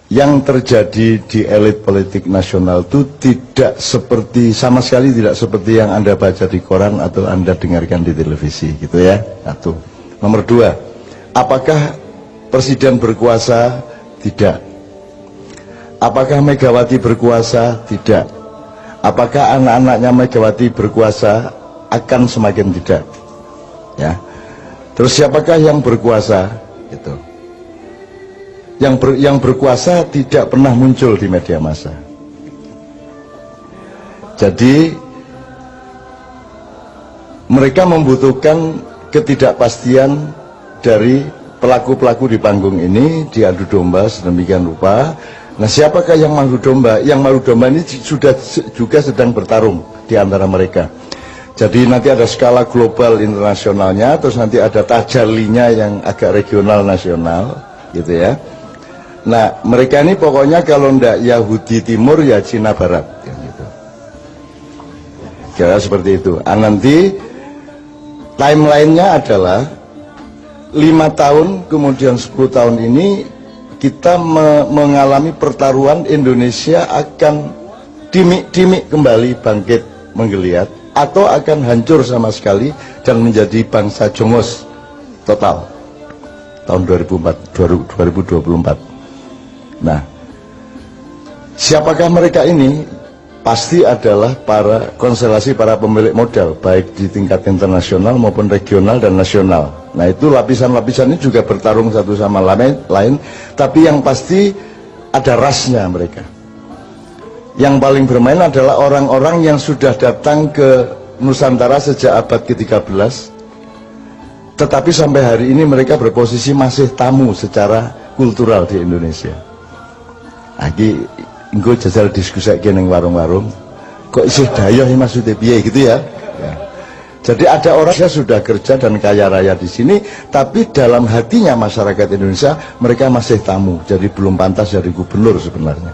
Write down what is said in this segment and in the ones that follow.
yang terjadi di elit politik nasional itu tidak seperti, sama sekali tidak seperti yang Anda baca di koran atau Anda dengarkan di televisi gitu ya. Satu. Nomor dua, apakah presiden berkuasa? Tidak. Apakah Megawati berkuasa? Tidak. Apakah anak-anaknya Megawati berkuasa? Akan semakin tidak. Ya. Terus siapakah yang berkuasa? Gitu. Yang berkuasa tidak pernah muncul di media massa. Jadi mereka membutuhkan ketidakpastian dari pelaku-pelaku di panggung ini, diadu domba sedemikian rupa. Nah, siapakah yang madu domba? Yang madu domba ini sudah juga sedang bertarung di antara mereka. Jadi nanti ada skala global internasionalnya, terus nanti ada tajalinya yang agak regional nasional, gitu ya. Nah, mereka ini pokoknya kalau ndak Yahudi Timur ya Cina Barat, ya gitu. Kira seperti itu. Nanti timelinenya adalah 5 tahun kemudian 10 tahun ini kita mengalami pertaruhan. Indonesia akan dimik-dimik kembali bangkit menggeliat atau akan hancur sama sekali dan menjadi bangsa jongos total tahun 2024. Nah, siapakah mereka ini? Pasti adalah konstelasi para pemilik modal, baik di tingkat internasional maupun regional dan nasional. Nah, itu lapisan-lapisan ini juga bertarung satu sama lain, tapi yang pasti ada rasnya mereka. Yang paling bermain adalah orang-orang yang sudah datang ke Nusantara sejak abad ke-13, tetapi sampai hari ini mereka berposisi masih tamu secara kultural di Indonesia. Lagi engko jajal diskusi ning warung-warung kok isih dayoh maksudnya piye gitu ya. Ya. Jadi ada orang yang sudah kerja dan kaya raya di sini, tapi dalam hatinya masyarakat Indonesia mereka masih tamu, jadi belum pantas jadi gubernur sebenarnya.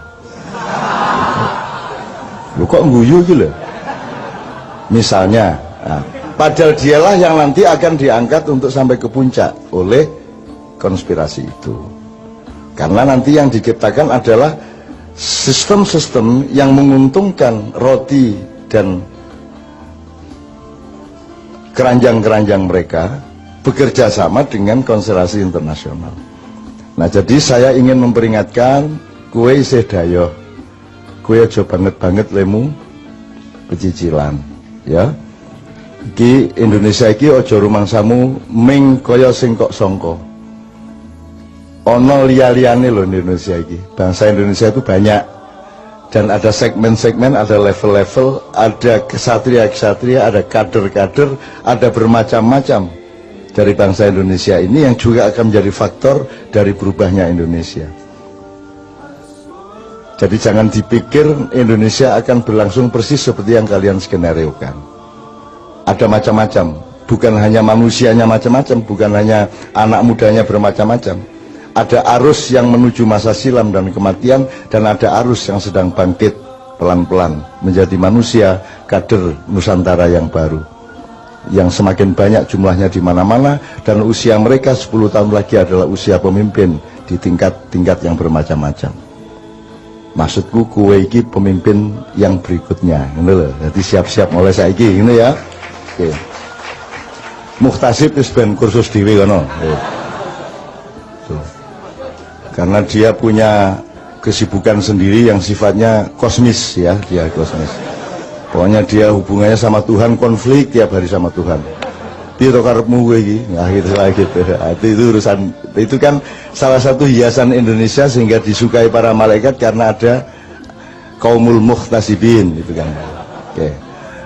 Lu kok guyu gitu? Misalnya, padahal dialah yang nanti akan diangkat untuk sampai ke puncak oleh konspirasi itu. Karena nanti yang diciptakan adalah sistem-sistem yang menguntungkan roti dan keranjang-keranjang mereka bekerja sama dengan konstelasi internasional. Nah, jadi saya ingin memperingatkan kue isih dayoh, kue aja banget-banget lemu pecicilan, ya. Iki Indonesia iki aja rumangsamu ming kaya sing kok sangka. Ono liya-liyane loh di Indonesia ini. Bangsa Indonesia itu banyak dan ada segmen-segmen, ada level-level, ada kesatria-kesatria, ada kader-kader, ada bermacam-macam dari bangsa Indonesia ini yang juga akan menjadi faktor dari berubahnya Indonesia. Jadi jangan dipikir Indonesia akan berlangsung persis seperti yang kalian skenariokan. Ada macam-macam, bukan hanya manusianya macam-macam, bukan hanya anak mudanya bermacam-macam. Ada arus yang menuju masa silam dan kematian, dan ada arus yang sedang bangkit pelan-pelan menjadi manusia kader Nusantara yang baru, yang semakin banyak jumlahnya di mana-mana, dan usia mereka 10 tahun lagi adalah usia pemimpin di tingkat-tingkat yang bermacam-macam. Maksudku kue iki pemimpin yang berikutnya, gitu loh. Jadi siap-siap mulai saiki, gitu ya. Oke. Muhtasib wis ben kursus dhewe kono. Karena dia punya kesibukan sendiri yang sifatnya kosmis ya, dia kosmis. Pokoknya dia hubungannya sama Tuhan konflik tiap hari sama Tuhan. Dia karepmu gue iki, nah gitu lah gitu. Itu urusan, itu kan salah satu hiasan Indonesia sehingga disukai para malaikat karena ada kaumul muhtasibin gitu kan. Oke.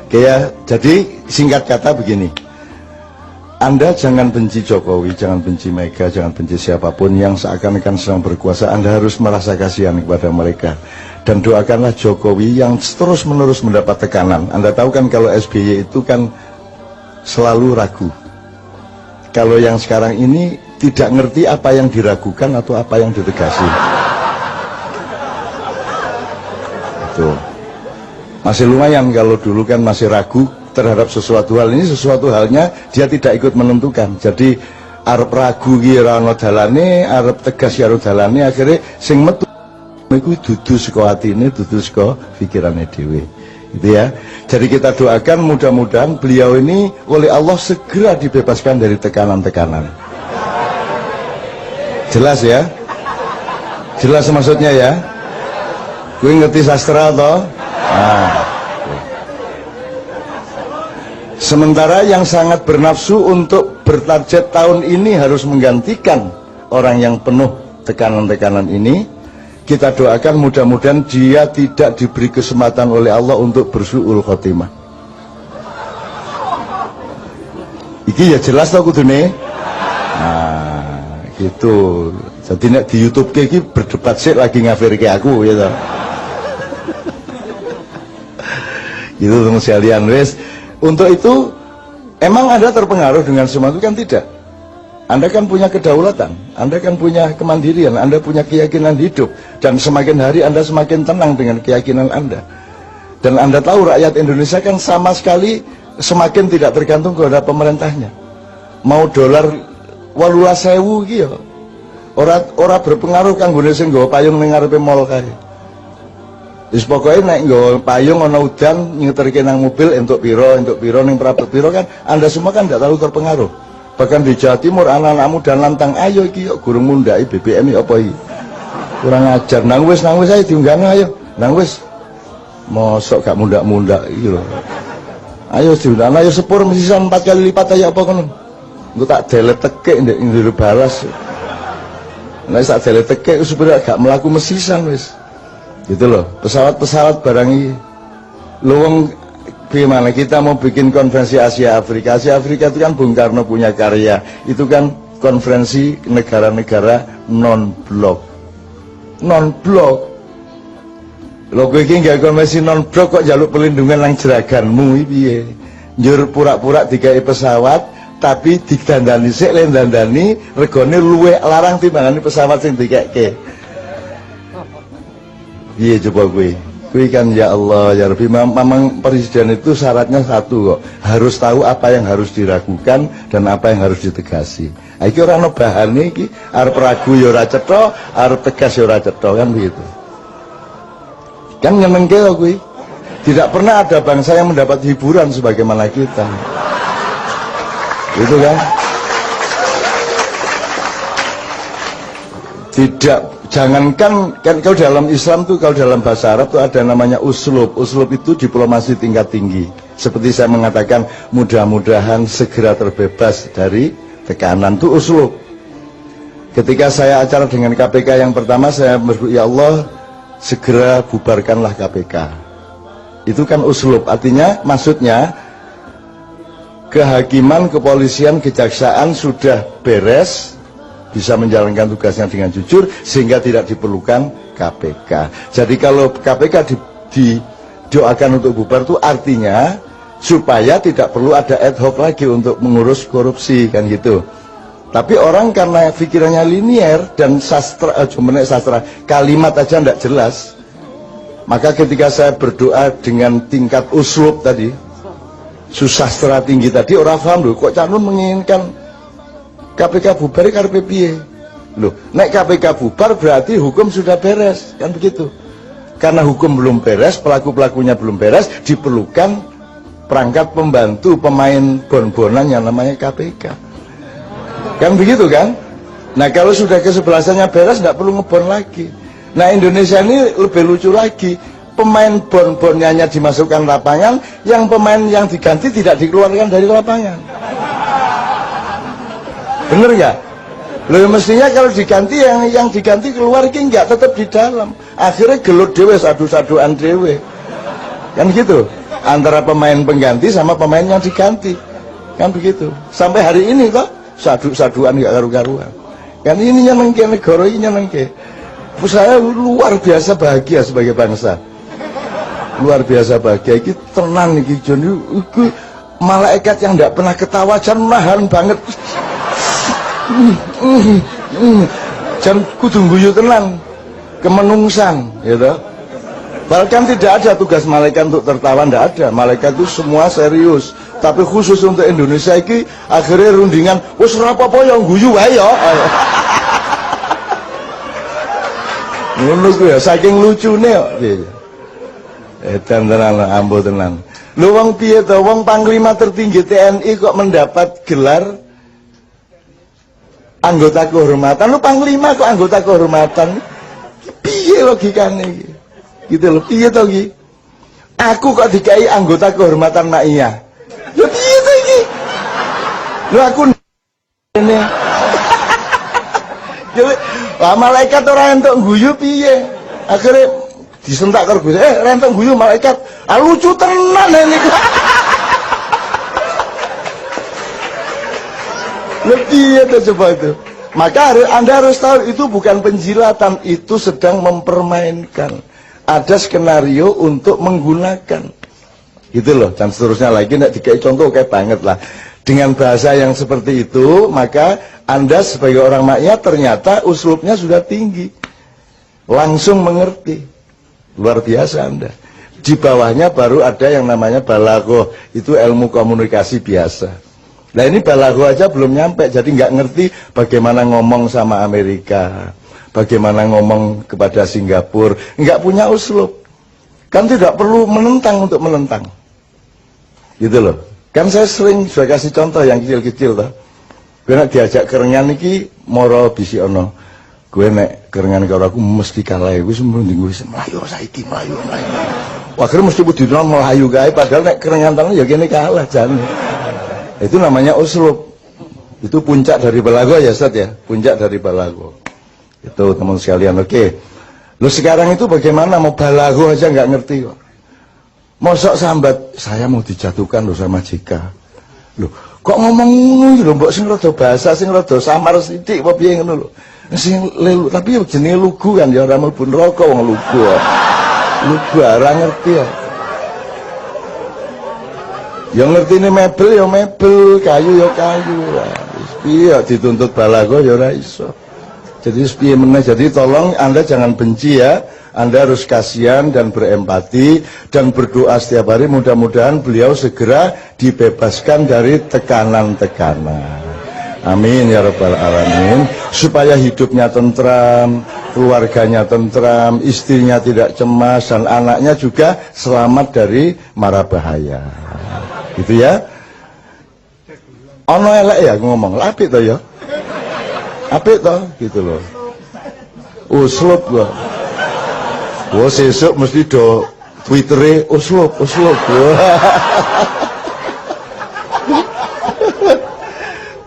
Oke ya, jadi singkat kata begini. Anda jangan benci Jokowi, jangan benci Mega, jangan benci siapapun yang seakan-akan sedang berkuasa. Anda harus merasa kasihan kepada mereka. Dan doakanlah Jokowi yang terus-menerus mendapat tekanan. Anda tahu kan kalau SBY itu kan selalu ragu. Kalau yang sekarang ini tidak ngerti apa yang diragukan atau apa yang ditegasi. Itu masih lumayan, kalau dulu kan masih ragu terhadap sesuatu hal. Ini sesuatu halnya dia tidak ikut menentukan. Jadi arep ragu ki ora ono dalane, arep tegas ya ora dalane, akhirnya sing metu Iku dudu saka atine, dudu saka pikirane dhewe. Gitu ya. Jadi kita doakan mudah-mudahan beliau ini oleh Allah segera dibebaskan dari tekanan-tekanan. Jelas ya? Jelas maksudnya ya? Gue ngerti sastra toh? Nah. Sementara yang sangat bernafsu untuk bertarget tahun ini harus menggantikan orang yang penuh tekanan-tekanan ini, kita doakan mudah-mudahan dia tidak diberi kesempatan oleh Allah untuk bersu'ul khotimah. Iki ya jelas tau kudune. Nah, gitu. Jadi nek di YouTube iki berdebat sih lagi ngafirke aku gitu. Gitu teman sekalian, wes. Untuk itu emang Anda terpengaruh dengan semua itu kan tidak. Anda kan punya kedaulatan, Anda kan punya kemandirian, Anda punya keyakinan hidup, dan semakin hari Anda semakin tenang dengan keyakinan Anda. Dan Anda tahu rakyat Indonesia kan sama sekali semakin tidak tergantung kepada pemerintahnya. Mau dolar 18.000 gitu, ora berpengaruh kanggone sing nggawa payung ning ngarepe mall kae. Wis pokoke nek nggawa payung ana udan nyeterke nang mobil entuk piro ning prapet piro kan Anda semua kan tidak terlalu terpengaruh. Bahkan di Jawa Timur anak-anak muda lantang, ayo iki yo gurung mundhaki BBM iki apa iki. Kurang ajar, nang wis ae diunggahno ayo. Nang wis. Mosok gak mundak-mundak iki lho. Ayo diunggahno ayo sepur mesisan 4 kali lipat ayo apa ngono. Engko tak delete tekek ndek njero balas. Nek sak delete tekek supaya gak mlaku mesisan wis. Gitu loh, pesawat-pesawat barang ini. Luwung gimana kita mau bikin konferensi Asia Afrika itu kan Bung Karno punya karya, itu kan konferensi negara-negara non-blok. Lho kowe iki nggak konferensi non-blok kok jaluk perlindungan nang jeraganmu iki piye? Njur pura-pura digawe pesawat tapi didandani sik le dandani regane luwih larang timbangane pesawat sing dikeke. Iya coba gue kan ya Allah ya Rabbi, memang presiden itu syaratnya satu kok, harus tahu apa yang harus diragukan dan apa yang harus ditegasi. Iki ora ono bahane iki, arep ragu ya ora cetha, arep tegas ya ora cetha kan begitu. Kan nyenengke kok gue. Tidak pernah ada bangsa yang mendapat hiburan sebagaimana kita. Gitu kan? Tidak. Jangankan kan kalau dalam Islam tuh, kalau dalam bahasa Arab tuh ada namanya uslub. Uslub itu diplomasi tingkat tinggi. Seperti saya mengatakan, mudah-mudahan segera terbebas dari tekanan, tuh uslub. Ketika saya acara dengan KPK yang pertama, saya berdoa, ya Allah segera bubarkanlah KPK. Itu kan uslub, artinya maksudnya kehakiman, kepolisian, kejaksaan sudah beres, bisa menjalankan tugasnya dengan jujur sehingga tidak diperlukan KPK. Jadi kalau KPK didoakan untuk bubar itu artinya supaya tidak perlu ada ad hoc lagi untuk mengurus korupsi kan gitu. Tapi orang karena pikirannya linier dan sastra kalimat aja tidak jelas, maka ketika saya berdoa dengan tingkat uslub tadi, susastra tinggi tadi, orang paham loh kok Canun menginginkan KPK bubar karepe piye? Loh, nek KPK bubar berarti hukum sudah beres, kan begitu. Karena hukum belum beres, pelaku-pelakunya belum beres, diperlukan perangkat pembantu pemain bon-bonan yang namanya KPK. Kan begitu kan? Nah, kalau sudah kesebelasannya beres, tidak perlu ngebon lagi. Nah, Indonesia ini lebih lucu lagi. Pemain bon-bonnya dimasukkan lapangan, yang pemain yang diganti tidak dikeluarkan dari lapangan. Bener nggak? Loh mestinya kalau diganti yang diganti keluar ini nggak tetap di dalam. Akhirnya gelut dewe, sadu-saduan dewe. Kan gitu. Antara pemain pengganti sama pemain yang diganti. Kan begitu. Sampai hari ini kok sadu-saduan nggak karu-karuan. Kan ini nyenengke negara ini nyenengke. Saya luar biasa bahagia sebagai bangsa. Luar biasa bahagia. Ini tenang nih Joni. Malaikat yang nggak pernah ketawa jangan nahan banget. Jangan kudu guyu tenan kemenungsan gitu. Bahkan tidak ada tugas malaikat untuk tertawa, tidak ada. Malaikat itu semua serius. Tapi khusus untuk Indonesia ini akhirnya rundingan wis ora apa-apa yang guyu wae ya. Ngono ku ya saking lucune kok piye. Edan tenan ambo tenan. Lho wong piye to wong panglima tertinggi TNI kok mendapat gelar anggota kehormatan. Lu panglima kok anggota kehormatan. Piye logikane iki? Gitu lho, piye to iki? Aku kok dikai anggota kehormatan Mak Iya. Lho piye to iki? Lho aku ini. Jadi, malaikat ora entuk guyu piye? Akhirnya disentak karo Gus. Rentok guyu malaikat. Ah lucu tenan ini. Lebih itu coba itu. Maka Anda harus tahu itu bukan penjilatan, itu sedang mempermainkan. Ada skenario untuk menggunakan. Gitu loh, dan seterusnya lagi nek dikai contoh kayak banget lah. Dengan bahasa yang seperti itu, maka Anda sebagai orang maknya ternyata uslubnya sudah tinggi. Langsung mengerti. Luar biasa Anda. Di bawahnya baru ada yang namanya balaghah, itu ilmu komunikasi biasa. Nah ini balaghah aja belum nyampe, jadi nggak ngerti bagaimana ngomong sama Amerika, bagaimana ngomong kepada Singapura, nggak punya uslub. Kan tidak perlu menentang untuk menentang. Gitu loh. Kan saya sering sudah kasih contoh yang kecil-kecil toh. Gue nak diajak kerengan iki moro bisi ono. Gue nek kerengan karo aku mesti kalah. Gue semending gue melayu saiki melayu. Akhirnya mesti budina melayu gawe padahal nek kerengan tangan ya kene kalah jan. Itu namanya uslub. Itu puncak dari balaghah ya Ustaz ya. Puncak dari balaghah. Itu teman sekalian. Oke. Lu sekarang itu bagaimana mau balaghah aja nggak ngerti kok. Mosok sambat saya mau dijatuhkan loh sama JK. Loh, kok ngomong ngono lho mbok sing rada bahasa sing rada samar sithik apa piye ngono lho. Sing lelu tapi jenenge lugu kan ya ora mlebu neraka wong lugu. Lugu ora ngerti ya. Yang ngerti ini mebel ya mebel, kayu ya kayu. Wis piye dituntut balaghah ya ora iso. Jadi piye meneh, jadi tolong Anda jangan benci ya. Anda harus kasihan dan berempati dan berdoa setiap hari mudah-mudahan beliau segera dibebaskan dari tekanan-tekanan. Amin ya rabbal alamin. Supaya hidupnya tentram, keluarganya tentram, istrinya tidak cemas dan anaknya juga selamat dari mara bahaya. Gitu ya. Ono elek ya ngomong, apik to ya. Apik to gitu loh. Uslub loh. Wah sesuk mesti do Twittere uslub.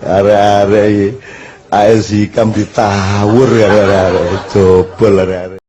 Are-are iki AS Hikam ditawur arek-arek jebol arek-arek.